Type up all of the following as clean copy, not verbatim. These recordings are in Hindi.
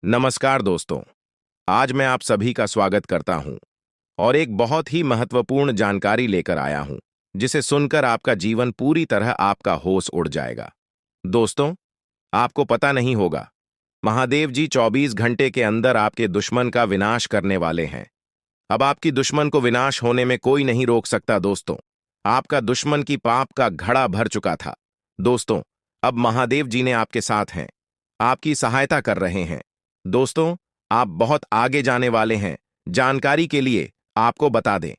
नमस्कार दोस्तों। आज मैं आप सभी का स्वागत करता हूं और एक बहुत ही महत्वपूर्ण जानकारी लेकर आया हूं, जिसे सुनकर आपका जीवन पूरी तरह आपका होश उड़ जाएगा। दोस्तों, आपको पता नहीं होगा, महादेव जी 24 घंटे के अंदर आपके दुश्मन का विनाश करने वाले हैं। अब आपकी दुश्मन को विनाश होने में कोई नहीं रोक सकता दोस्तों। आपका दुश्मन की पाप का घड़ा भर चुका था। दोस्तों, अब महादेव जी ने आपके साथ हैं, आपकी सहायता कर रहे हैं। दोस्तों, आप बहुत आगे जाने वाले हैं। जानकारी के लिए आपको बता दें,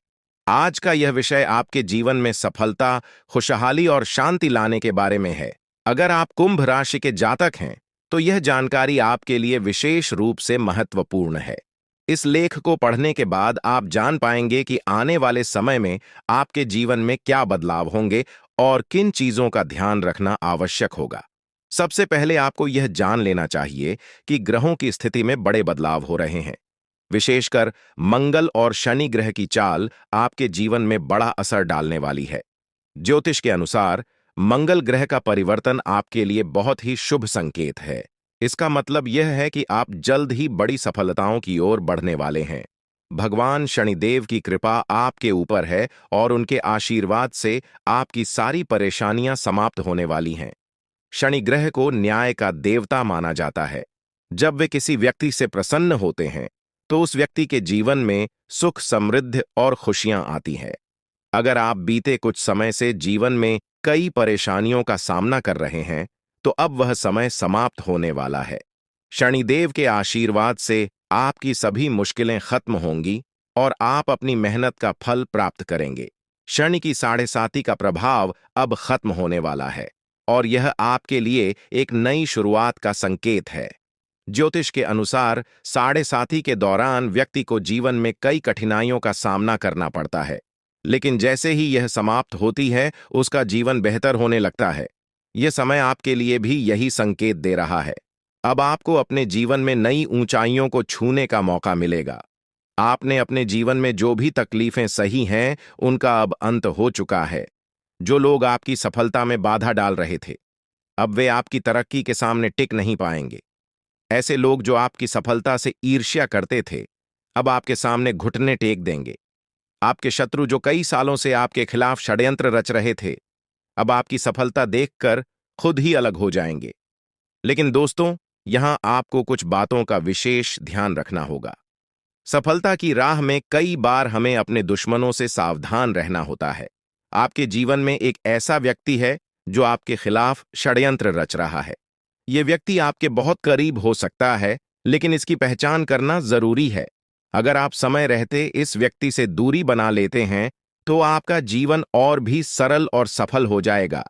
आज का यह विषय आपके जीवन में सफलता, खुशहाली और शांति लाने के बारे में है। अगर आप कुंभ राशि के जातक हैं, तो यह जानकारी आपके लिए विशेष रूप से महत्वपूर्ण है। इस लेख को पढ़ने के बाद आप जान पाएंगे कि आने वाले समय में आपके जीवन में क्या बदलाव होंगे और किन चीजों का ध्यान रखना आवश्यक होगा। सबसे पहले आपको यह जान लेना चाहिए कि ग्रहों की स्थिति में बड़े बदलाव हो रहे हैं। विशेषकर मंगल और शनि ग्रह की चाल आपके जीवन में बड़ा असर डालने वाली है। ज्योतिष के अनुसार मंगल ग्रह का परिवर्तन आपके लिए बहुत ही शुभ संकेत है। इसका मतलब यह है कि आप जल्द ही बड़ी सफलताओं की ओर बढ़ने वाले हैं। भगवान शनिदेव की कृपा आपके ऊपर है और उनके आशीर्वाद से आपकी सारी परेशानियां समाप्त होने वाली हैं। शनि ग्रह को न्याय का देवता माना जाता है। जब वे किसी व्यक्ति से प्रसन्न होते हैं, तो उस व्यक्ति के जीवन में सुख, समृद्धि और खुशियां आती हैं। अगर आप बीते कुछ समय से जीवन में कई परेशानियों का सामना कर रहे हैं, तो अब वह समय समाप्त होने वाला है। शनिदेव के आशीर्वाद से आपकी सभी मुश्किलें खत्म होंगी और आप अपनी मेहनत का फल प्राप्त करेंगे। शनि की साढ़े साती का प्रभाव अब खत्म होने वाला है और यह आपके लिए एक नई शुरुआत का संकेत है। ज्योतिष के अनुसार साढ़े साती के दौरान व्यक्ति को जीवन में कई कठिनाइयों का सामना करना पड़ता है, लेकिन जैसे ही यह समाप्त होती है, उसका जीवन बेहतर होने लगता है। यह समय आपके लिए भी यही संकेत दे रहा है। अब आपको अपने जीवन में नई ऊंचाइयों को छूने का मौका मिलेगा। आपने अपने जीवन में जो भी तकलीफें सही हैं, उनका अब अंत हो चुका है। जो लोग आपकी सफलता में बाधा डाल रहे थे, अब वे आपकी तरक्की के सामने टिक नहीं पाएंगे। ऐसे लोग जो आपकी सफलता से ईर्ष्या करते थे, अब आपके सामने घुटने टेक देंगे। आपके शत्रु जो कई सालों से आपके खिलाफ षड्यंत्र रच रहे थे, अब आपकी सफलता देखकर खुद ही अलग हो जाएंगे। लेकिन दोस्तों, यहां आपको कुछ बातों का विशेष ध्यान रखना होगा। सफलता की राह में कई बार हमें अपने दुश्मनों से सावधान रहना होता है। आपके जीवन में एक ऐसा व्यक्ति है जो आपके खिलाफ षड्यंत्र रच रहा है। यह व्यक्ति आपके बहुत करीब हो सकता है, लेकिन इसकी पहचान करना जरूरी है। अगर आप समय रहते इस व्यक्ति से दूरी बना लेते हैं, तो आपका जीवन और भी सरल और सफल हो जाएगा।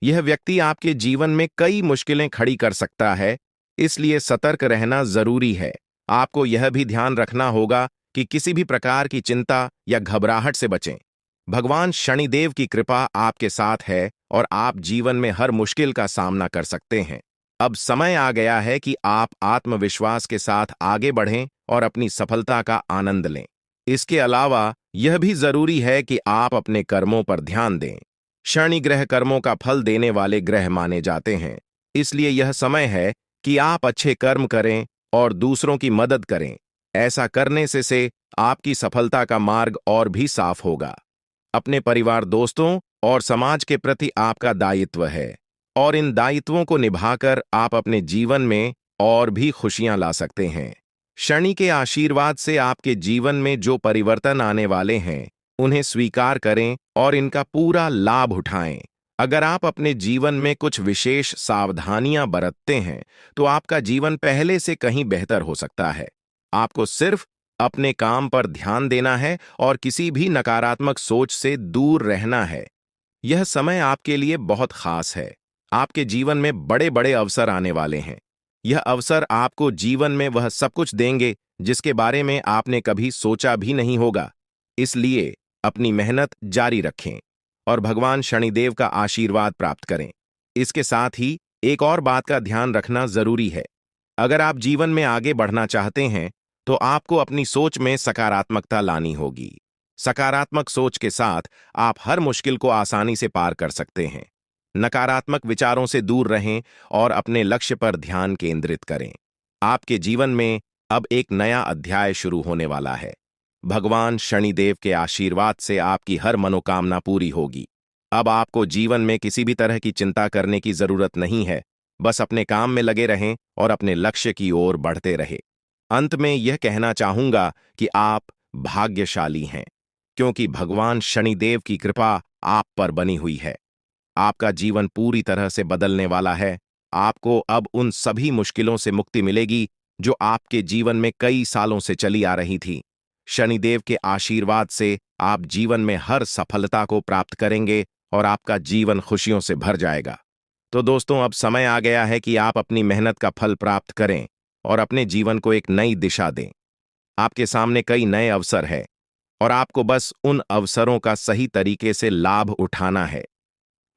यह व्यक्ति आपके जीवन में कई मुश्किलें खड़ी कर सकता है, इसलिए सतर्क रहना जरूरी है। आपको यह भी ध्यान रखना होगा कि किसी भी प्रकार की चिंता या घबराहट से बचें। भगवान शनिदेव की कृपा आपके साथ है और आप जीवन में हर मुश्किल का सामना कर सकते हैं। अब समय आ गया है कि आप आत्मविश्वास के साथ आगे बढ़ें और अपनी सफलता का आनंद लें। इसके अलावा यह भी जरूरी है कि आप अपने कर्मों पर ध्यान दें। शनि ग्रह कर्मों का फल देने वाले ग्रह माने जाते हैं, इसलिए यह समय है कि आप अच्छे कर्म करें और दूसरों की मदद करें। ऐसा करने से आपकी सफलता का मार्ग और भी साफ होगा। अपने परिवार, दोस्तों और समाज के प्रति आपका दायित्व है और इन दायित्वों को निभाकर आप अपने जीवन में और भी खुशियां ला सकते हैं। शनि के आशीर्वाद से आपके जीवन में जो परिवर्तन आने वाले हैं, उन्हें स्वीकार करें और इनका पूरा लाभ उठाएं। अगर आप अपने जीवन में कुछ विशेष सावधानियां बरतते हैं, तो आपका जीवन पहले से कहीं बेहतर हो सकता है। आपको सिर्फ अपने काम पर ध्यान देना है और किसी भी नकारात्मक सोच से दूर रहना है। यह समय आपके लिए बहुत खास है। आपके जीवन में बड़े बड़े अवसर आने वाले हैं। यह अवसर आपको जीवन में वह सब कुछ देंगे जिसके बारे में आपने कभी सोचा भी नहीं होगा। इसलिए अपनी मेहनत जारी रखें और भगवान शनिदेव का आशीर्वाद प्राप्त करें। इसके साथ ही एक और बात का ध्यान रखना जरूरी है। अगर आप जीवन में आगे बढ़ना चाहते हैं, तो आपको अपनी सोच में सकारात्मकता लानी होगी। सकारात्मक सोच के साथ आप हर मुश्किल को आसानी से पार कर सकते हैं। नकारात्मक विचारों से दूर रहें और अपने लक्ष्य पर ध्यान केंद्रित करें। आपके जीवन में अब एक नया अध्याय शुरू होने वाला है। भगवान शनिदेव के आशीर्वाद से आपकी हर मनोकामना पूरी होगी। अब आपको जीवन में किसी भी तरह की चिंता करने की जरूरत नहीं है। बस अपने काम में लगे रहें और अपने लक्ष्य की ओर बढ़ते रहें। अंत में यह कहना चाहूंगा कि आप भाग्यशाली हैं, क्योंकि भगवान शनिदेव की कृपा आप पर बनी हुई है। आपका जीवन पूरी तरह से बदलने वाला है। आपको अब उन सभी मुश्किलों से मुक्ति मिलेगी जो आपके जीवन में कई सालों से चली आ रही थी। शनिदेव के आशीर्वाद से आप जीवन में हर सफलता को प्राप्त करेंगे और आपका जीवन खुशियों से भर जाएगा। तो दोस्तों, अब समय आ गया है कि आप अपनी मेहनत का फल प्राप्त करें और अपने जीवन को एक नई दिशा दें। आपके सामने कई नए अवसर हैं और आपको बस उन अवसरों का सही तरीके से लाभ उठाना है।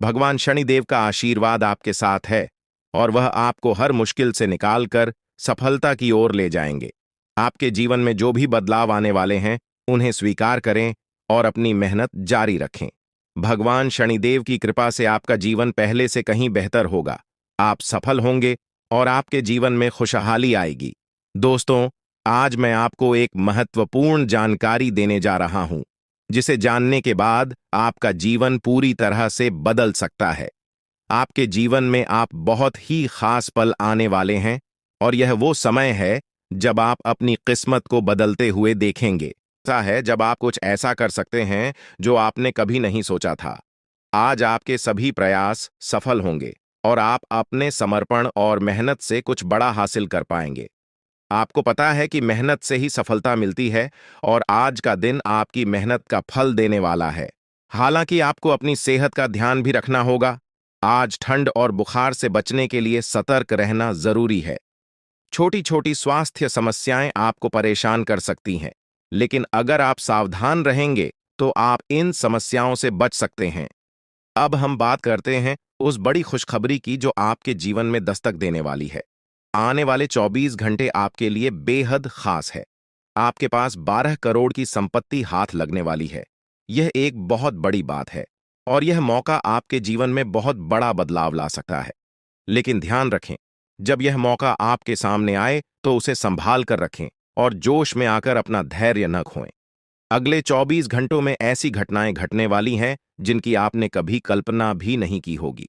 भगवान शनिदेव का आशीर्वाद आपके साथ है और वह आपको हर मुश्किल से निकालकर सफलता की ओर ले जाएंगे। आपके जीवन में जो भी बदलाव आने वाले हैं, उन्हें स्वीकार करें और अपनी मेहनत जारी रखें। भगवान शनिदेव की कृपा से आपका जीवन पहले से कहीं बेहतर होगा। आप सफल होंगे और आपके जीवन में खुशहाली आएगी। दोस्तों, आज मैं आपको एक महत्वपूर्ण जानकारी देने जा रहा हूं, जिसे जानने के बाद आपका जीवन पूरी तरह से बदल सकता है। आपके जीवन में आप बहुत ही खास पल आने वाले हैं और यह वो समय है जब आप अपनी किस्मत को बदलते हुए देखेंगे। ऐसा है जब आप कुछ ऐसा कर सकते हैं जो आपने कभी नहीं सोचा था। आज आपके सभी प्रयास सफल होंगे और आप अपने समर्पण और मेहनत से कुछ बड़ा हासिल कर पाएंगे। आपको पता है कि मेहनत से ही सफलता मिलती है और आज का दिन आपकी मेहनत का फल देने वाला है। हालांकि आपको अपनी सेहत का ध्यान भी रखना होगा। आज ठंड और बुखार से बचने के लिए सतर्क रहना जरूरी है। छोटी छोटी स्वास्थ्य समस्याएं आपको परेशान कर सकती हैं, लेकिन अगर आप सावधान रहेंगे तो आप इन समस्याओं से बच सकते हैं। अब हम बात करते हैं उस बड़ी खुशखबरी की जो आपके जीवन में दस्तक देने वाली है। आने वाले 24 घंटे आपके लिए बेहद खास है। आपके पास 12 करोड़ की संपत्ति हाथ लगने वाली है। यह एक बहुत बड़ी बात है और यह मौका आपके जीवन में बहुत बड़ा बदलाव ला सकता है। लेकिन ध्यान रखें, जब यह मौका आपके सामने आए तो उसे संभाल कर रखें और जोश में आकर अपना धैर्य न खोएं। अगले 24 घंटों में ऐसी घटनाएं घटने वाली हैं जिनकी आपने कभी कल्पना भी नहीं की होगी।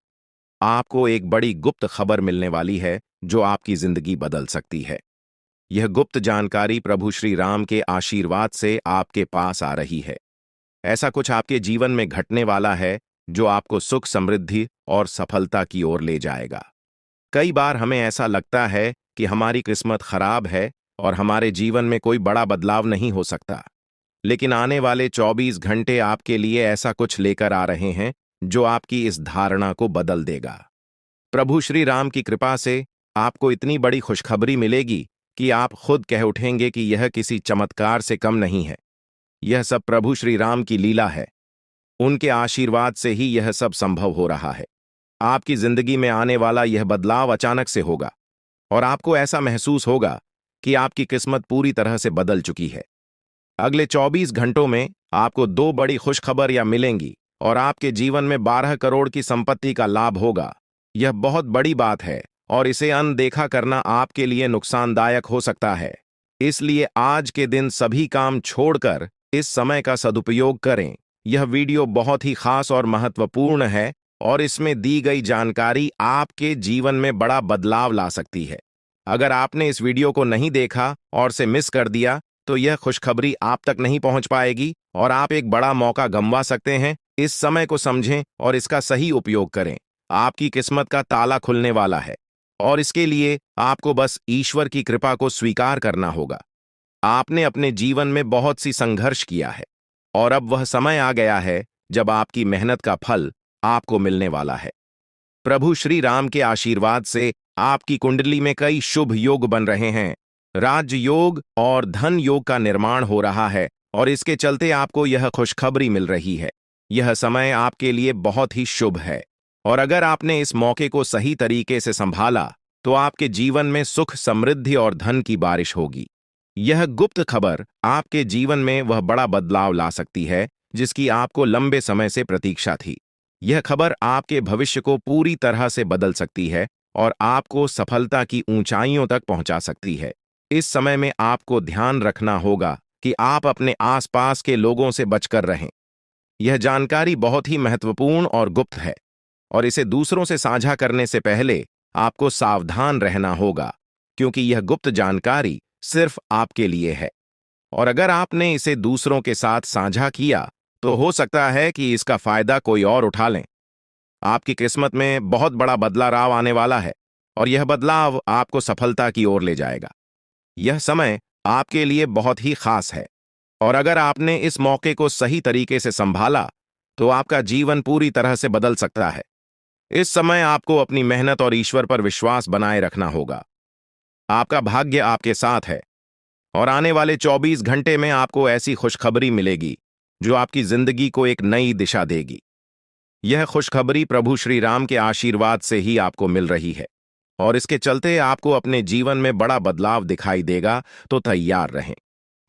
आपको एक बड़ी गुप्त खबर मिलने वाली है जो आपकी जिंदगी बदल सकती है। यह गुप्त जानकारी प्रभु श्री राम के आशीर्वाद से आपके पास आ रही है। ऐसा कुछ आपके जीवन में घटने वाला है जो आपको सुख, समृद्धि और सफलता की ओर ले जाएगा। कई बार हमें ऐसा लगता है कि हमारी किस्मत खराब है और हमारे जीवन में कोई बड़ा बदलाव नहीं हो सकता। लेकिन आने वाले 24 घंटे आपके लिए ऐसा कुछ लेकर आ रहे हैं जो आपकी इस धारणा को बदल देगा। प्रभु श्री राम की कृपा से आपको इतनी बड़ी खुशखबरी मिलेगी कि आप खुद कह उठेंगे कि यह किसी चमत्कार से कम नहीं है। यह सब प्रभु श्री राम की लीला है। उनके आशीर्वाद से ही यह सब संभव हो रहा है। आपकी जिंदगी में आने वाला यह बदलाव अचानक से होगा और आपको ऐसा महसूस होगा कि आपकी किस्मत पूरी तरह से बदल चुकी है। अगले 24 घंटों में आपको 2 बड़ी खुशखबरियां मिलेंगी और आपके जीवन में 12 करोड़ की संपत्ति का लाभ होगा। यह बहुत बड़ी बात है और इसे अनदेखा करना आपके लिए नुकसानदायक हो सकता है। इसलिए आज के दिन सभी काम छोड़कर इस समय का सदुपयोग करें। यह वीडियो बहुत ही खास और महत्वपूर्ण है और इसमें दी गई जानकारी आपके जीवन में बड़ा बदलाव ला सकती है। अगर आपने इस वीडियो को नहीं देखा और से मिस कर दिया तो यह खुशखबरी आप तक नहीं पहुंच पाएगी और आप एक बड़ा मौका गंवा सकते हैं। इस समय को समझें और इसका सही उपयोग करें। आपकी किस्मत का ताला खुलने वाला है और इसके लिए आपको बस ईश्वर की कृपा को स्वीकार करना होगा। आपने अपने जीवन में बहुत सी संघर्ष किया है और अब वह समय आ गया है जब आपकी मेहनत का फल आपको मिलने वाला है। प्रभु श्री राम के आशीर्वाद से आपकी कुंडली में कई शुभ योग बन रहे हैं। राज योग और धन योग का निर्माण हो रहा है और इसके चलते आपको यह खुशखबरी मिल रही है। यह समय आपके लिए बहुत ही शुभ है और अगर आपने इस मौके को सही तरीके से संभाला तो आपके जीवन में सुख, समृद्धि और धन की बारिश होगी। यह गुप्त खबर आपके जीवन में वह बड़ा बदलाव ला सकती है जिसकी आपको लंबे समय से प्रतीक्षा थी। यह खबर आपके भविष्य को पूरी तरह से बदल सकती है और आपको सफलता की ऊंचाइयों तक पहुंचा सकती है। इस समय में आपको ध्यान रखना होगा कि आप अपने आसपास के लोगों से बचकर रहें। यह जानकारी बहुत ही महत्वपूर्ण और गुप्त है, और इसे दूसरों से साझा करने से पहले आपको सावधान रहना होगा, क्योंकि यह गुप्त जानकारी सिर्फ आपके लिए है। और अगर आपने इसे दूसरों के साथ साझा किया, तो हो सकता है कि इसका फायदा कोई और उठा लें। आपकी किस्मत में बहुत बड़ा बदलाव आने वाला है, और यह बदलाव आपको सफलता की ओर ले जाएगा। यह समय आपके लिए बहुत ही खास है, और अगर आपने इस मौके को सही तरीके से संभाला, तो आपका जीवन पूरी तरह से बदल सकता है। इस समय आपको अपनी मेहनत और ईश्वर पर विश्वास बनाए रखना होगा। आपका भाग्य आपके साथ है, और आने वाले 24 घंटे में आपको ऐसी खुशखबरी मिलेगी जो आपकी जिंदगी को एक नई दिशा देगी। यह खुशखबरी प्रभु श्री राम के आशीर्वाद से ही आपको मिल रही है, और इसके चलते आपको अपने जीवन में बड़ा बदलाव दिखाई देगा। तो तैयार रहें,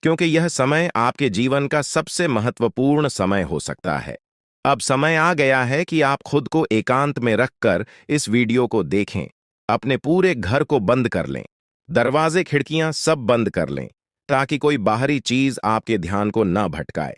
क्योंकि यह समय आपके जीवन का सबसे महत्वपूर्ण समय हो सकता है। अब समय आ गया है कि आप खुद को एकांत में रखकर इस वीडियो को देखें। अपने पूरे घर को बंद कर लें, दरवाजे खिड़कियां सब बंद कर लें, ताकि कोई बाहरी चीज आपके ध्यान को न भटकाए।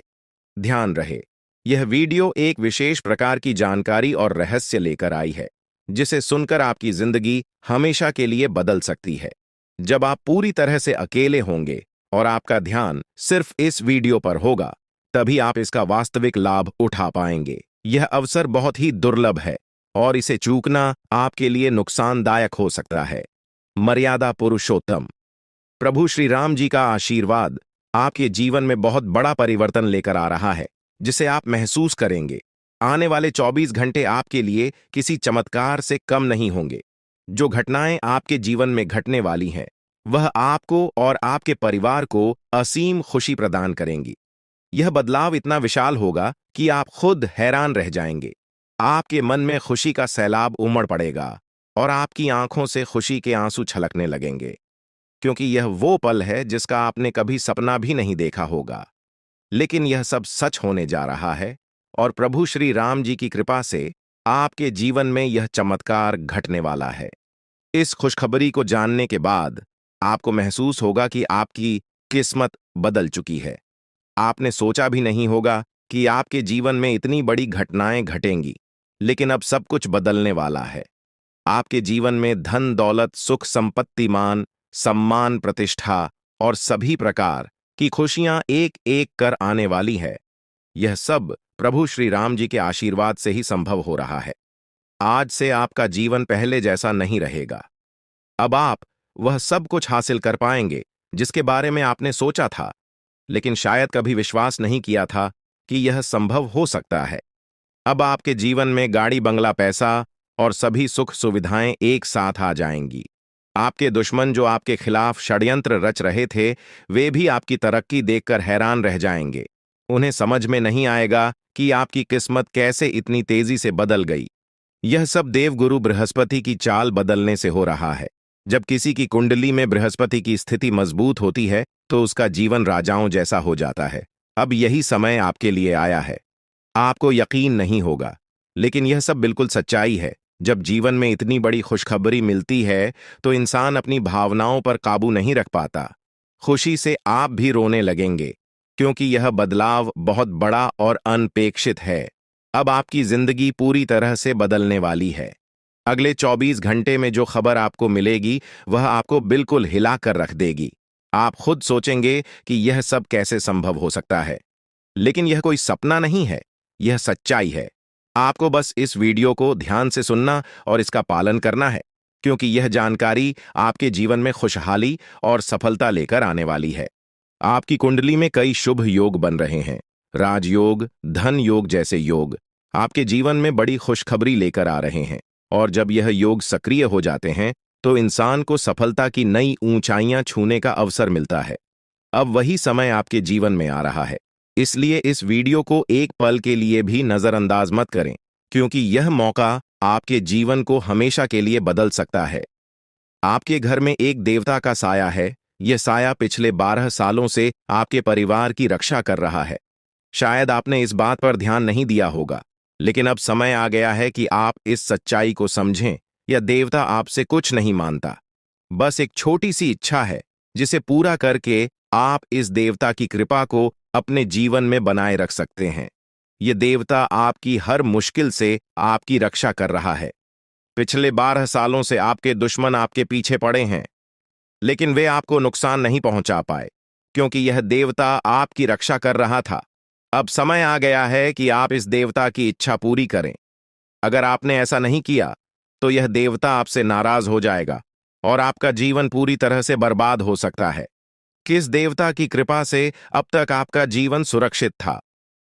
ध्यान रहे, यह वीडियो एक विशेष प्रकार की जानकारी और रहस्य लेकर आई है, जिसे सुनकर आपकी जिंदगी हमेशा के लिए बदल सकती है। जब आप पूरी तरह से अकेले होंगे और आपका ध्यान सिर्फ इस वीडियो पर होगा, तभी आप इसका वास्तविक लाभ उठा पाएंगे। यह अवसर बहुत ही दुर्लभ है, और इसे चूकना आपके लिए नुकसानदायक हो सकता है। मर्यादा पुरुषोत्तम प्रभु श्री राम जी का आशीर्वाद आपके जीवन में बहुत बड़ा परिवर्तन लेकर आ रहा है, जिसे आप महसूस करेंगे। आने वाले 24 घंटे आपके लिए किसी चमत्कार से कम नहीं होंगे। जो घटनाएं आपके जीवन में घटने वाली हैं, वह आपको और आपके परिवार को असीम खुशी प्रदान करेंगी। यह बदलाव इतना विशाल होगा कि आप खुद हैरान रह जाएंगे। आपके मन में खुशी का सैलाब उमड़ पड़ेगा, और आपकी आंखों से खुशी के आंसू छलकने लगेंगे, क्योंकि यह वो पल है जिसका आपने कभी सपना भी नहीं देखा होगा। लेकिन यह सब सच होने जा रहा है, और प्रभु श्री राम जी की कृपा से आपके जीवन में यह चमत्कार घटने वाला है। इस खुशखबरी को जानने के बाद आपको महसूस होगा कि आपकी किस्मत बदल चुकी है। आपने सोचा भी नहीं होगा कि आपके जीवन में इतनी बड़ी घटनाएं घटेंगी, लेकिन अब सब कुछ बदलने वाला है। आपके जीवन में धन दौलत, सुख संपत्ति, मान सम्मान, प्रतिष्ठा और सभी प्रकार की खुशियां एक एक कर आने वाली है। यह सब प्रभु श्री राम जी के आशीर्वाद से ही संभव हो रहा है। आज से आपका जीवन पहले जैसा नहीं रहेगा। अब आप वह सब कुछ हासिल कर पाएंगे जिसके बारे में आपने सोचा था, लेकिन शायद कभी विश्वास नहीं किया था कि यह संभव हो सकता है। अब आपके जीवन में गाड़ी, बंगला, पैसा और सभी सुख सुविधाएं एक साथ आ जाएंगी। आपके दुश्मन जो आपके खिलाफ षड्यंत्र रच रहे थे, वे भी आपकी तरक्की देखकर हैरान रह जाएंगे। उन्हें समझ में नहीं आएगा कि आपकी किस्मत कैसे इतनी तेजी से बदल गई। यह सब देवगुरु बृहस्पति की चाल बदलने से हो रहा है। जब किसी की कुंडली में बृहस्पति की स्थिति मजबूत होती है, तो उसका जीवन राजाओं जैसा हो जाता है। अब यही समय आपके लिए आया है। आपको यकीन नहीं होगा, लेकिन यह सब बिल्कुल सच्चाई है। जब जीवन में इतनी बड़ी खुशखबरी मिलती है, तो इंसान अपनी भावनाओं पर काबू नहीं रख पाता। खुशी से आप भी रोने लगेंगे, क्योंकि यह बदलाव बहुत बड़ा और अनपेक्षित है। अब आपकी जिंदगी पूरी तरह से बदलने वाली है। अगले 24 घंटे में जो खबर आपको मिलेगी, वह आपको बिल्कुल हिला कर रख देगी। आप खुद सोचेंगे कि यह सब कैसे संभव हो सकता है, लेकिन यह कोई सपना नहीं है, यह सच्चाई है। आपको बस इस वीडियो को ध्यान से सुनना और इसका पालन करना है, क्योंकि यह जानकारी आपके जीवन में खुशहाली और सफलता लेकर आने वाली है। आपकी कुंडली में कई शुभ योग बन रहे हैं। राजयोग, धन योग जैसे योग आपके जीवन में बड़ी खुशखबरी लेकर आ रहे हैं, और जब यह योग सक्रिय हो जाते हैं, तो इंसान को सफलता की नई ऊंचाइयां छूने का अवसर मिलता है। अब वही समय आपके जीवन में आ रहा है, इसलिए इस वीडियो को एक पल के लिए भी नजरअंदाज मत करें, क्योंकि यह मौका आपके जीवन को हमेशा के लिए बदल सकता है। आपके घर में एक देवता का साया है। यह साया पिछले 12 सालों से आपके परिवार की रक्षा कर रहा है। शायद आपने इस बात पर ध्यान नहीं दिया होगा, लेकिन अब समय आ गया है कि आप इस सच्चाई को समझें यह देवता आपसे कुछ नहीं मानता, बस एक छोटी सी इच्छा है जिसे पूरा करके आप इस देवता की कृपा को अपने जीवन में बनाए रख सकते हैं। यह देवता आपकी हर मुश्किल से आपकी रक्षा कर रहा है। पिछले 12 सालों से आपके दुश्मन आपके पीछे पड़े हैं, लेकिन वे आपको नुकसान नहीं पहुंचा पाए, क्योंकि यह देवता आपकी रक्षा कर रहा था। अब समय आ गया है कि आप इस देवता की इच्छा पूरी करें। अगर आपने ऐसा नहीं किया, तो यह देवता आपसे नाराज हो जाएगा और आपका जीवन पूरी तरह से बर्बाद हो सकता है। किस देवता की कृपा से अब तक आपका जीवन सुरक्षित था?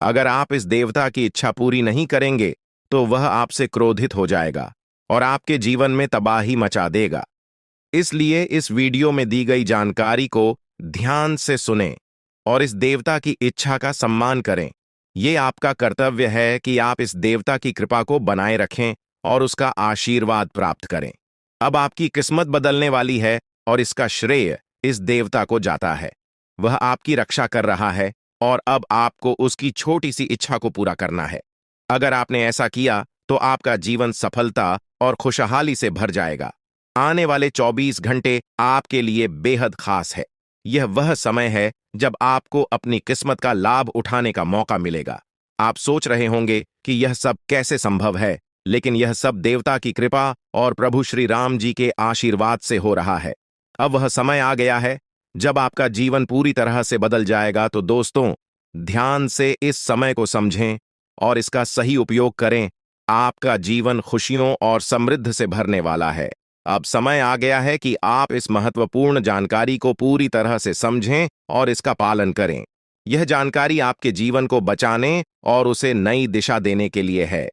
अगर आप इस देवता की इच्छा पूरी नहीं करेंगे, तो वह आपसे क्रोधित हो जाएगा और आपके जीवन में तबाही मचा देगा। इसलिए इस वीडियो में दी गई जानकारी को ध्यान से सुनें और इस देवता की इच्छा का सम्मान करें। ये आपका कर्तव्य है कि आप इस देवता की कृपा को बनाए रखें और उसका आशीर्वाद प्राप्त करें। अब आपकी किस्मत बदलने वाली है और इसका श्रेय इस देवता को जाता है। वह आपकी रक्षा कर रहा है और अब आपको उसकी छोटी सी इच्छा को पूरा करना है। अगर आपने ऐसा किया, तो आपका जीवन सफलता और खुशहाली से भर जाएगा। आने वाले 24 घंटे आपके लिए बेहद खास है। यह वह समय है जब आपको अपनी किस्मत का लाभ उठाने का मौका मिलेगा। आप सोच रहे होंगे कि यह सब कैसे संभव है, लेकिन यह सब देवता की कृपा और प्रभु श्री राम जी के आशीर्वाद से हो रहा है। अब वह समय आ गया है जब आपका जीवन पूरी तरह से बदल जाएगा। तो दोस्तों, ध्यान से इस समय को समझें और इसका सही उपयोग करें। आपका जीवन खुशियों और समृद्धि से भरने वाला है। अब समय आ गया है कि आप इस महत्वपूर्ण जानकारी को पूरी तरह से समझें और इसका पालन करें। यह जानकारी आपके जीवन को बचाने और उसे नई दिशा देने के लिए है।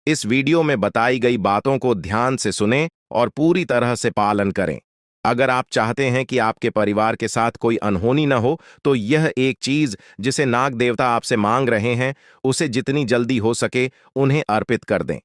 इस वीडियो में बताई गई बातों को ध्यान से सुनें और पूरी तरह से पालन करें। अगर आप चाहते हैं कि आपके परिवार के साथ कोई अनहोनी न हो, तो यह एक चीज जिसे नाग देवता आपसे मांग रहे हैं, उसे जितनी जल्दी हो सके उन्हें अर्पित कर दें,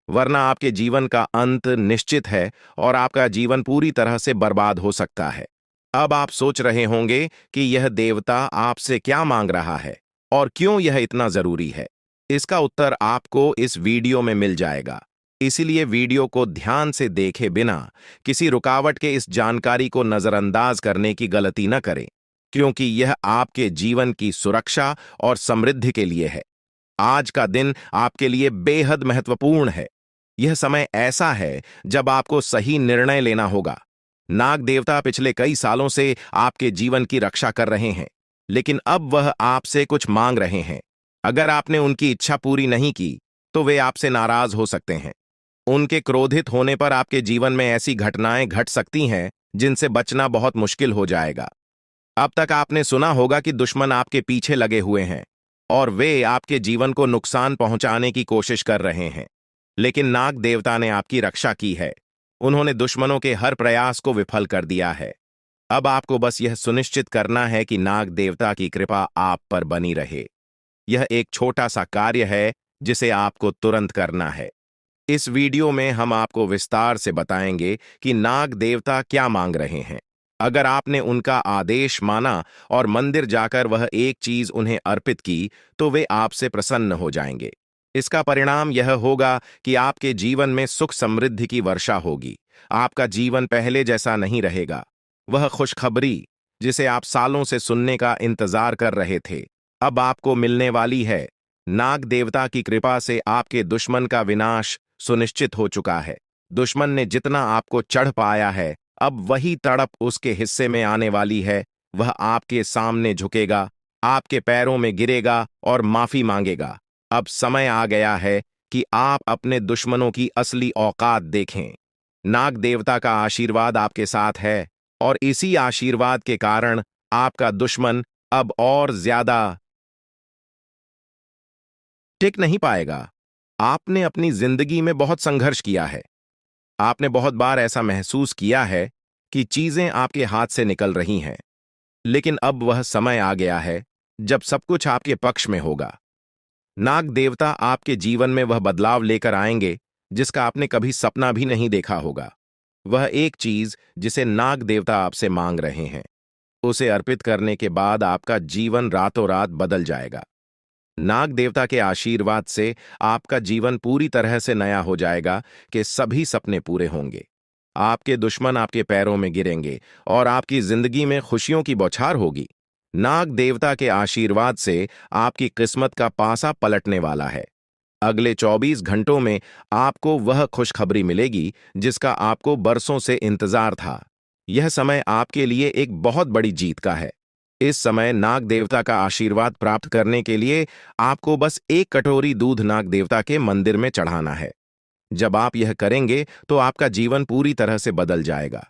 वरना आपके जीवन का अंत निश्चित है और आपका जीवन पूरी तरह से बर्बाद हो सकता है। अब आप सोच रहे होंगे कि यह देवता आपसे क्या मांग रहा है और क्यों यह इतना जरूरी है। इसका उत्तर आपको इस वीडियो में मिल जाएगा। इसीलिए वीडियो को ध्यान से देखे बिना किसी रुकावट के इस जानकारी को नजरअंदाज करने की गलती न करें, क्योंकि यह आपके जीवन की सुरक्षा और समृद्धि के लिए है। आज का दिन आपके लिए बेहद महत्वपूर्ण है। यह समय ऐसा है जब आपको सही निर्णय लेना होगा। नाग देवता पिछले कई सालों से आपके जीवन की रक्षा कर रहे हैं, लेकिन अब वह आपसे कुछ मांग रहे हैं। अगर आपने उनकी इच्छा पूरी नहीं की, तो वे आपसे नाराज हो सकते हैं। उनके क्रोधित होने पर आपके जीवन में ऐसी घटनाएं घट सकती हैं जिनसे बचना बहुत मुश्किल हो जाएगा। अब तक आपने सुना होगा कि दुश्मन आपके पीछे लगे हुए हैं और वे आपके जीवन को नुकसान पहुंचाने की कोशिश कर रहे हैं, लेकिन नाग देवता ने आपकी रक्षा की है। उन्होंने दुश्मनों के हर प्रयास को विफल कर दिया है। अब आपको बस यह सुनिश्चित करना है कि नाग देवता की कृपा आप पर बनी रहे। यह एक छोटा सा कार्य है जिसे आपको तुरंत करना है। इस वीडियो में हम आपको विस्तार से बताएंगे कि नाग देवता क्या मांग रहे हैं। अगर आपने उनका आदेश माना और मंदिर जाकर वह एक चीज उन्हें अर्पित की, तो वे आपसे प्रसन्न हो जाएंगे। इसका परिणाम यह होगा कि आपके जीवन में सुख समृद्धि की वर्षा होगी। आपका जीवन पहले जैसा नहीं रहेगा। वह खुशखबरी जिसे आप सालों से सुनने का इंतजार कर रहे थे, अब आपको मिलने वाली है। नाग देवता की कृपा से आपके दुश्मन का विनाश सुनिश्चित हो चुका है। दुश्मन ने जितना आपको चढ़ पाया है, अब वही तड़प उसके हिस्से में आने वाली है। वह आपके सामने झुकेगा, आपके पैरों में गिरेगा और माफी मांगेगा। अब समय आ गया है कि आप अपने दुश्मनों की असली औकात देखें। नाग देवता का आशीर्वाद आपके साथ है और इसी आशीर्वाद के कारण आपका दुश्मन अब और ज्यादा टिक नहीं पाएगा। आपने अपनी जिंदगी में बहुत संघर्ष किया है। आपने बहुत बार ऐसा महसूस किया है कि चीजें आपके हाथ से निकल रही हैं, लेकिन अब वह समय आ गया है जब सब कुछ आपके पक्ष में होगा। नाग देवता आपके जीवन में वह बदलाव लेकर आएंगे जिसका आपने कभी सपना भी नहीं देखा होगा। वह एक चीज जिसे नाग देवता आपसे मांग रहे हैं, उसे अर्पित करने के बाद आपका जीवन रातों रात बदल जाएगा। नाग देवता के आशीर्वाद से आपका जीवन पूरी तरह से नया हो जाएगा कि सभी सपने पूरे होंगे। आपके दुश्मन आपके पैरों में गिरेंगे और आपकी जिंदगी में खुशियों की बौछार होगी। नाग देवता के आशीर्वाद से आपकी किस्मत का पासा पलटने वाला है। अगले 24 घंटों में आपको वह खुशखबरी मिलेगी जिसका आपको बरसों से इंतजार था। यह समय आपके लिए एक बहुत बड़ी जीत का है। इस समय नाग देवता का आशीर्वाद प्राप्त करने के लिए आपको बस एक कटोरी दूध नाग देवता के मंदिर में चढ़ाना है। जब आप यह करेंगे तो आपका जीवन पूरी तरह से बदल जाएगा।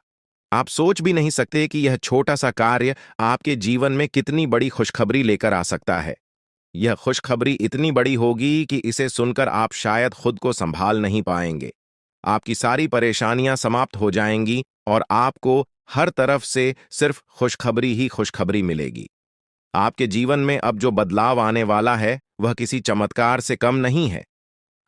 आप सोच भी नहीं सकते कि यह छोटा सा कार्य आपके जीवन में कितनी बड़ी खुशखबरी लेकर आ सकता है। यह खुशखबरी इतनी बड़ी होगी कि इसे सुनकर आप शायद खुद को संभाल नहीं पाएंगे। आपकी सारी परेशानियां समाप्त हो जाएंगी और आपको हर तरफ से सिर्फ खुशखबरी ही खुशखबरी मिलेगी। आपके जीवन में अब जो बदलाव आने वाला है वह किसी चमत्कार से कम नहीं है।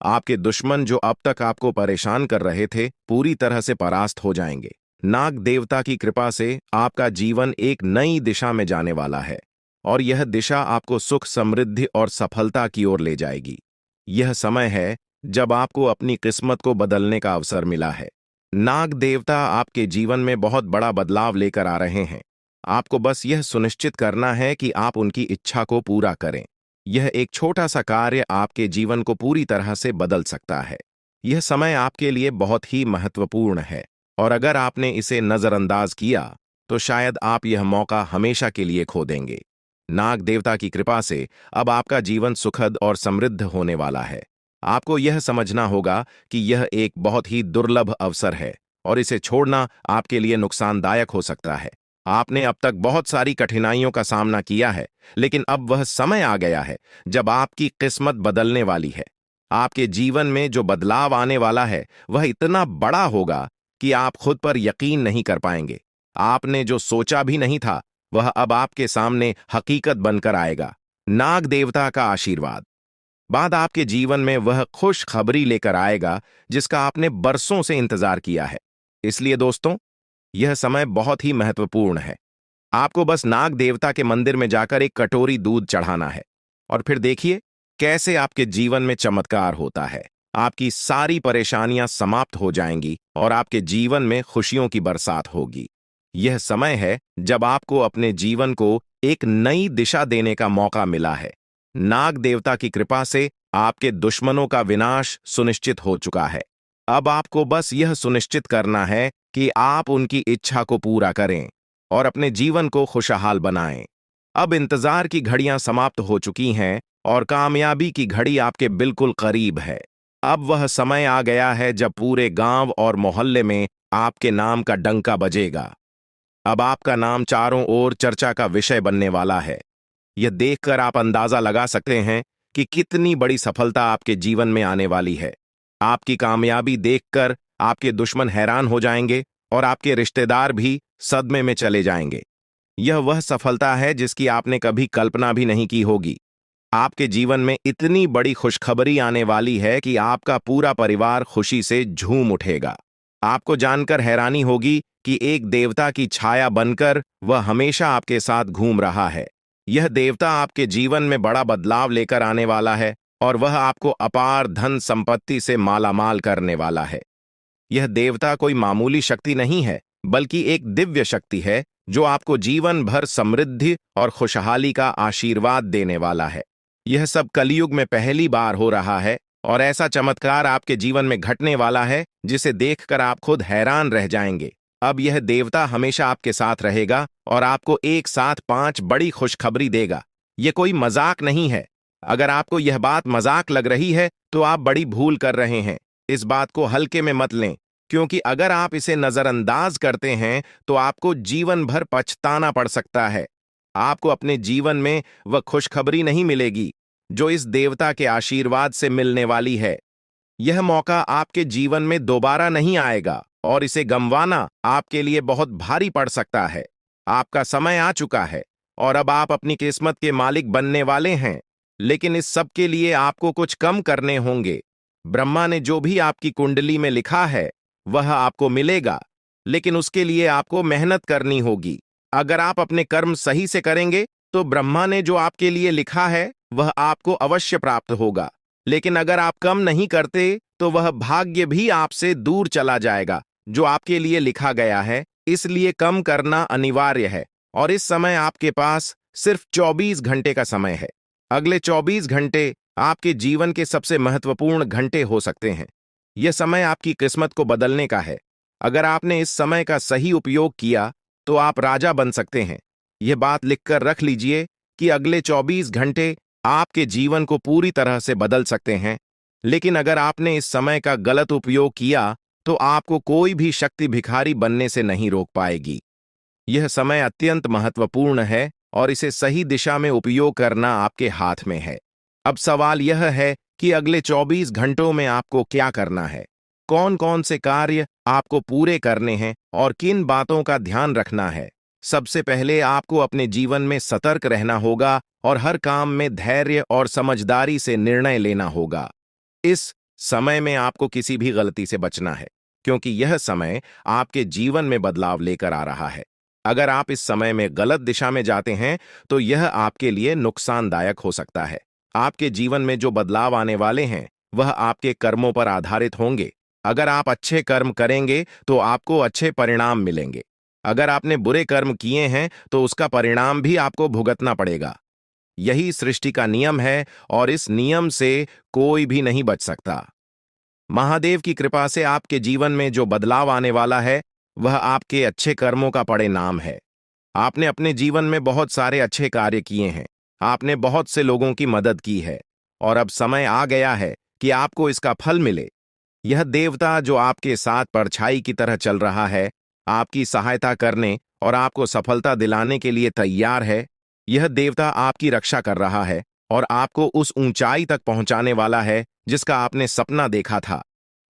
आपके दुश्मन जो अब तक आपको परेशान कर रहे थे पूरी तरह से परास्त हो जाएंगे। नाग देवता की कृपा से आपका जीवन एक नई दिशा में जाने वाला है और यह दिशा आपको सुख, समृद्धि और सफलता की ओर ले जाएगी। यह समय है जब आपको अपनी किस्मत को बदलने का अवसर मिला है। नाग देवता आपके जीवन में बहुत बड़ा बदलाव लेकर आ रहे हैं। आपको बस यह सुनिश्चित करना है कि आप उनकी इच्छा को पूरा करें। यह एक छोटा सा कार्य आपके जीवन को पूरी तरह से बदल सकता है। यह समय आपके लिए बहुत ही महत्वपूर्ण है और अगर आपने इसे नजरअंदाज किया तो शायद आप यह मौका हमेशा के लिए खो देंगे। नाग देवता की कृपा से अब आपका जीवन सुखद और समृद्ध होने वाला है। आपको यह समझना होगा कि यह एक बहुत ही दुर्लभ अवसर है और इसे छोड़ना आपके लिए नुकसानदायक हो सकता है। आपने अब तक बहुत सारी कठिनाइयों का सामना किया है, लेकिन अब वह समय आ गया है जब आपकी किस्मत बदलने वाली है। आपके जीवन में जो बदलाव आने वाला है वह इतना बड़ा होगा कि आप खुद पर यकीन नहीं कर पाएंगे। आपने जो सोचा भी नहीं था वह अब आपके सामने हकीकत बनकर आएगा। नाग देवता का आशीर्वाद बाद आपके जीवन में वह खुश खबरी लेकर आएगा जिसका आपने बरसों से इंतजार किया है। इसलिए दोस्तों, यह समय बहुत ही महत्वपूर्ण है। आपको बस नाग देवता के मंदिर में जाकर एक कटोरी दूध चढ़ाना है और फिर देखिए कैसे आपके जीवन में चमत्कार होता है। आपकी सारी परेशानियां समाप्त हो जाएंगी और आपके जीवन में खुशियों की बरसात होगी। यह समय है जब आपको अपने जीवन को एक नई दिशा देने का मौका मिला है। नाग देवता की कृपा से आपके दुश्मनों का विनाश सुनिश्चित हो चुका है। अब आपको बस यह सुनिश्चित करना है कि आप उनकी इच्छा को पूरा करें और अपने जीवन को खुशहाल बनाएं। अब इंतजार की घड़ियां समाप्त हो चुकी हैं और कामयाबी की घड़ी आपके बिल्कुल करीब है। अब वह समय आ गया है जब पूरे गांव और मोहल्ले में आपके नाम का डंका बजेगा। अब आपका नाम चारों ओर चर्चा का विषय बनने वाला है। यह देखकर आप अंदाजा लगा सकते हैं कि कितनी बड़ी सफलता आपके जीवन में आने वाली है। आपकी कामयाबी देखकर आपके दुश्मन हैरान हो जाएंगे और आपके रिश्तेदार भी सदमे में चले जाएंगे। यह वह सफलता है जिसकी आपने कभी कल्पना भी नहीं की होगी। आपके जीवन में इतनी बड़ी खुशखबरी आने वाली है कि आपका पूरा परिवार खुशी से झूम उठेगा। आपको जानकर हैरानी होगी कि एक देवता की छाया बनकर वह हमेशा आपके साथ घूम रहा है। यह देवता आपके जीवन में बड़ा बदलाव लेकर आने वाला है और वह आपको अपार धन संपत्ति से मालामाल करने वाला है। यह देवता कोई मामूली शक्ति नहीं है, बल्कि एक दिव्य शक्ति है जो आपको जीवन भर समृद्धि और खुशहाली का आशीर्वाद देने वाला है। यह सब कलयुग में पहली बार हो रहा है और ऐसा चमत्कार आपके जीवन में घटने वाला है जिसे देखकर आप खुद हैरान रह जाएंगे। अब यह देवता हमेशा आपके साथ रहेगा और आपको एक साथ 5 बड़ी खुशखबरी देगा। यह कोई मजाक नहीं है। अगर आपको यह बात मजाक लग रही है तो आप बड़ी भूल कर रहे हैं। इस बात को हल्के में मत लें, क्योंकि अगर आप इसे नजरअंदाज करते हैं तो आपको जीवन भर पछताना पड़ सकता है। आपको अपने जीवन में वह खुशखबरी नहीं मिलेगी जो इस देवता के आशीर्वाद से मिलने वाली है। यह मौका आपके जीवन में दोबारा नहीं आएगा और इसे गंवाना आपके लिए बहुत भारी पड़ सकता है। आपका समय आ चुका है और अब आप अपनी किस्मत के मालिक बनने वाले हैं, लेकिन इस सब के लिए आपको कुछ कम करने होंगे। ब्रह्मा ने जो भी आपकी कुंडली में लिखा है वह आपको मिलेगा, लेकिन उसके लिए आपको मेहनत करनी होगी। अगर आप अपने कर्म सही से करेंगे तो ब्रह्मा ने जो आपके लिए लिखा है वह आपको अवश्य प्राप्त होगा। लेकिन अगर आप कम नहीं करते तो वह भाग्य भी आपसे दूर चला जाएगा जो आपके लिए लिखा गया है। इसलिए कम करना अनिवार्य है। और इस समय आपके पास सिर्फ 24 घंटे का समय है। अगले 24 घंटे आपके जीवन के सबसे महत्वपूर्ण घंटे हो सकते हैं। यह समय आपकी किस्मत को बदलने का है। अगर आपने इस समय का सही उपयोग किया तो आप राजा बन सकते हैं। यह बात लिखकर रख लीजिए कि अगले 24 घंटे आपके जीवन को पूरी तरह से बदल सकते हैं। लेकिन अगर आपने इस समय का गलत उपयोग किया तो आपको कोई भी शक्ति भिखारी बनने से नहीं रोक पाएगी। यह समय अत्यंत महत्वपूर्ण है और इसे सही दिशा में उपयोग करना आपके हाथ में है। अब सवाल यह है कि अगले 24 घंटों में आपको क्या करना है, कौन कौन से कार्य आपको पूरे करने हैं और किन बातों का ध्यान रखना है। सबसे पहले आपको अपने जीवन में सतर्क रहना होगा और हर काम में धैर्य और समझदारी से निर्णय लेना होगा। इस समय में आपको किसी भी गलती से बचना है, क्योंकि यह समय आपके जीवन में बदलाव लेकर आ रहा है। अगर आप इस समय में गलत दिशा में जाते हैं तो यह आपके लिए नुकसानदायक हो सकता है। आपके जीवन में जो बदलाव आने वाले हैं वह आपके कर्मों पर आधारित होंगे। अगर आप अच्छे कर्म करेंगे तो आपको अच्छे परिणाम मिलेंगे। अगर आपने बुरे कर्म किए हैं तो उसका परिणाम भी आपको भुगतना पड़ेगा। यही सृष्टि का नियम है और इस नियम से कोई भी नहीं बच सकता। महादेव की कृपा से आपके जीवन में जो बदलाव आने वाला है वह आपके अच्छे कर्मों का परिणाम है। आपने अपने जीवन में बहुत सारे अच्छे कार्य किए हैं, आपने बहुत से लोगों की मदद की है और अब समय आ गया है कि आपको इसका फल मिले। यह देवता जो आपके साथ परछाई की तरह चल रहा है, आपकी सहायता करने और आपको सफलता दिलाने के लिए तैयार है। यह देवता आपकी रक्षा कर रहा है और आपको उस ऊंचाई तक पहुंचाने वाला है जिसका आपने सपना देखा था।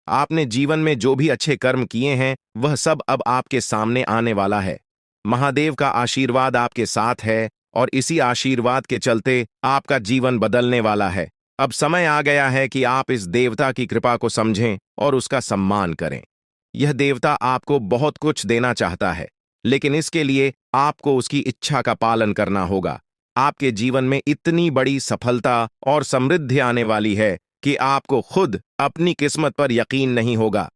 आपने जीवन में जो भी अच्छे कर्म किए हैं वह सब अब आपके सामने आने वाला है। महादेव का आशीर्वाद आपके साथ है और इसी आशीर्वाद के चलते आपका जीवन बदलने वाला है। अब समय आ गया है कि आप इस देवता की कृपा को समझें और उसका सम्मान करें। यह देवता आपको बहुत कुछ देना चाहता है, लेकिन इसके लिए आपको उसकी इच्छा का पालन करना होगा। आपके जीवन में इतनी बड़ी सफलता और समृद्धि आने वाली है कि आपको खुद अपनी किस्मत पर यकीन नहीं होगा।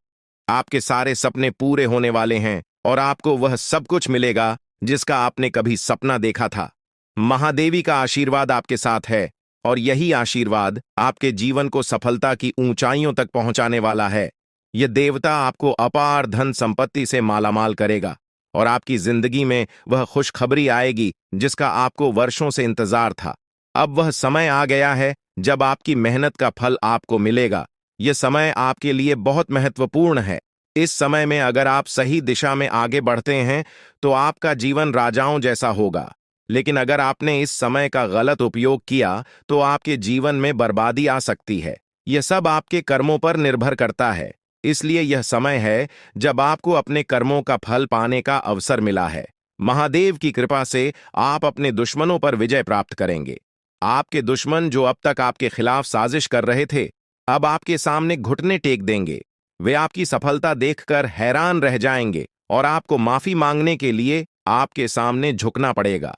आपके सारे सपने पूरे होने वाले हैं और आपको वह सब कुछ मिलेगा जिसका आपने कभी सपना देखा था। महादेवी का आशीर्वाद आपके साथ है और यही आशीर्वाद आपके जीवन को सफलता की ऊंचाइयों तक पहुंचाने वाला है। यह देवता आपको अपार धन संपत्ति से मालामाल करेगा और आपकी जिंदगी में वह खुशखबरी आएगी जिसका आपको वर्षों से इंतजार था। अब वह समय आ गया है जब आपकी मेहनत का फल आपको मिलेगा। यह समय आपके लिए बहुत महत्वपूर्ण है। इस समय में अगर आप सही दिशा में आगे बढ़ते हैं तो आपका जीवन राजाओं जैसा होगा। लेकिन अगर आपने इस समय का गलत उपयोग किया तो आपके जीवन में बर्बादी आ सकती है। यह सब आपके कर्मों पर निर्भर करता है। इसलिए यह समय है जब आपको अपने कर्मों का फल पाने का अवसर मिला है। महादेव की कृपा से आप अपने दुश्मनों पर विजय प्राप्त करेंगे। आपके दुश्मन जो अब तक आपके खिलाफ साजिश कर रहे थे, अब आपके सामने घुटने टेक देंगे। वे आपकी सफलता देखकर हैरान रह जाएंगे और आपको माफी मांगने के लिए आपके सामने झुकना पड़ेगा।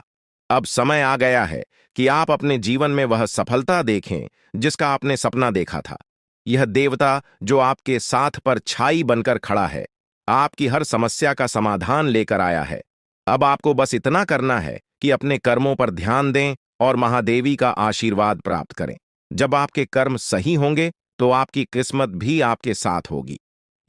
अब समय आ गया है कि आप अपने जीवन में वह सफलता देखें जिसका आपने सपना देखा था। यह देवता जो आपके साथ पर छाई बनकर खड़ा है, आपकी हर समस्या का समाधान लेकर आया है। अब आपको बस इतना करना है कि अपने कर्मों पर ध्यान दें और महादेवी का आशीर्वाद प्राप्त करें। जब आपके कर्म सही होंगे तो आपकी किस्मत भी आपके साथ होगी।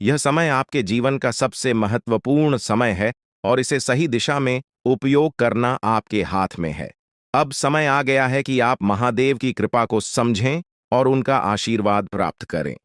यह समय आपके जीवन का सबसे महत्वपूर्ण समय है और इसे सही दिशा में उपयोग करना आपके हाथ में है। अब समय आ गया है कि आप महादेव की कृपा को समझें और उनका आशीर्वाद प्राप्त करें।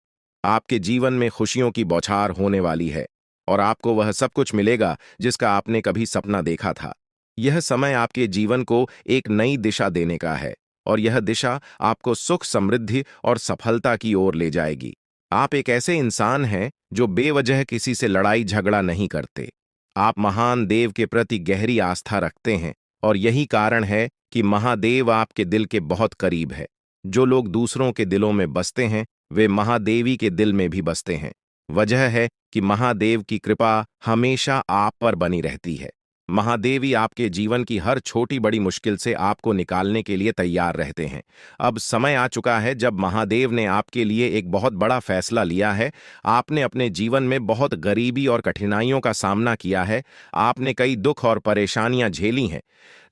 आपके जीवन में खुशियों की बौछार होने वाली है और आपको वह सब कुछ मिलेगा जिसका आपने कभी सपना देखा था। यह समय आपके जीवन को एक नई दिशा देने का है और यह दिशा आपको सुख, समृद्धि और सफलता की ओर ले जाएगी। आप एक ऐसे इंसान हैं जो बेवजह किसी से लड़ाई झगड़ा नहीं करते। आप महान देव के प्रति गहरी आस्था रखते हैं और यही कारण है कि महादेव आपके दिल के बहुत करीब है। जो लोग दूसरों के दिलों में बसते हैं वे महादेवी के दिल में भी बसते हैं। वजह है कि महादेव की कृपा हमेशा आप पर बनी रहती है। महादेवी आपके जीवन की हर छोटी बड़ी मुश्किल से आपको निकालने के लिए तैयार रहते हैं। अब समय आ चुका है जब महादेव ने आपके लिए एक बहुत बड़ा फैसला लिया है। आपने अपने जीवन में बहुत गरीबी और कठिनाइयों का सामना किया है। आपने कई दुख और परेशानियां झेली हैं।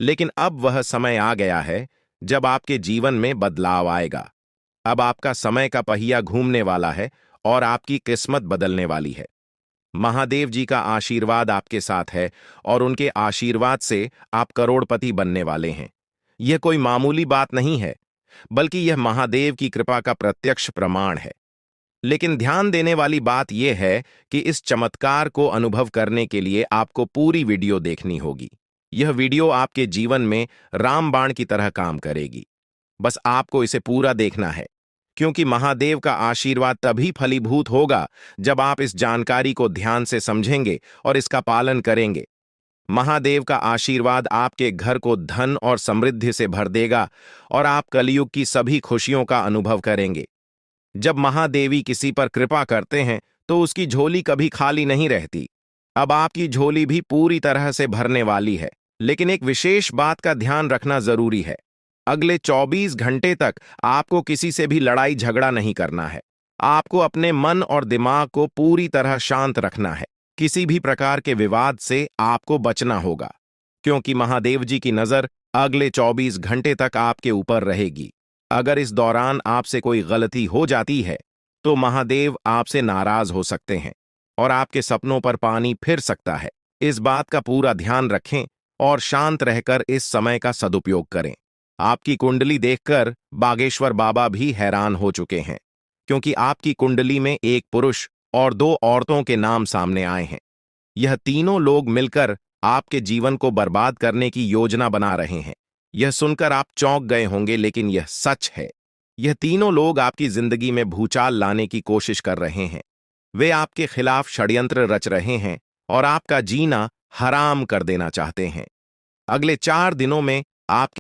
लेकिन अब वह समय आ गया है जब आपके जीवन में बदलाव आएगा। अब आपका समय का पहिया घूमने वाला है और आपकी किस्मत बदलने वाली है। महादेव जी का आशीर्वाद आपके साथ है और उनके आशीर्वाद से आप करोड़पति बनने वाले हैं। यह कोई मामूली बात नहीं है, बल्कि यह महादेव की कृपा का प्रत्यक्ष प्रमाण है। लेकिन ध्यान देने वाली बात यह है कि इस चमत्कार को अनुभव करने के लिए आपको पूरी वीडियो देखनी होगी। यह वीडियो आपके जीवन में रामबाण की तरह काम करेगी। बस आपको इसे पूरा देखना है, क्योंकि महादेव का आशीर्वाद तभी फलीभूत होगा जब आप इस जानकारी को ध्यान से समझेंगे और इसका पालन करेंगे। महादेव का आशीर्वाद आपके घर को धन और समृद्धि से भर देगा और आप कलयुग की सभी खुशियों का अनुभव करेंगे। जब महादेवी किसी पर कृपा करते हैं तो उसकी झोली कभी खाली नहीं रहती। अब आपकी झोली भी पूरी तरह से भरने वाली है। लेकिन एक विशेष बात का ध्यान रखना जरूरी है। अगले 24 घंटे तक आपको किसी से भी लड़ाई झगड़ा नहीं करना है। आपको अपने मन और दिमाग को पूरी तरह शांत रखना है। किसी भी प्रकार के विवाद से आपको बचना होगा, क्योंकि महादेव जी की नजर अगले 24 घंटे तक आपके ऊपर रहेगी। अगर इस दौरान आपसे कोई गलती हो जाती है तो महादेव आपसे नाराज हो सकते हैं और आपके सपनों पर पानी फिर सकता है। इस बात का पूरा ध्यान रखें और शांत रहकर इस समय का सदुपयोग करें। आपकी कुंडली देखकर बागेश्वर बाबा भी हैरान हो चुके हैं, क्योंकि आपकी कुंडली में एक पुरुष और 2 औरतों के नाम सामने आए हैं। यह तीनों लोग मिलकर आपके जीवन को बर्बाद करने की योजना बना रहे हैं। यह सुनकर आप चौंक गए होंगे, लेकिन यह सच है। यह तीनों लोग आपकी जिंदगी में भूचाल लाने की कोशिश कर रहे हैं। वे आपके खिलाफ षड्यंत्र रच रहे हैं और आपका जीना हराम कर देना चाहते हैं। अगले 4 दिनों में आप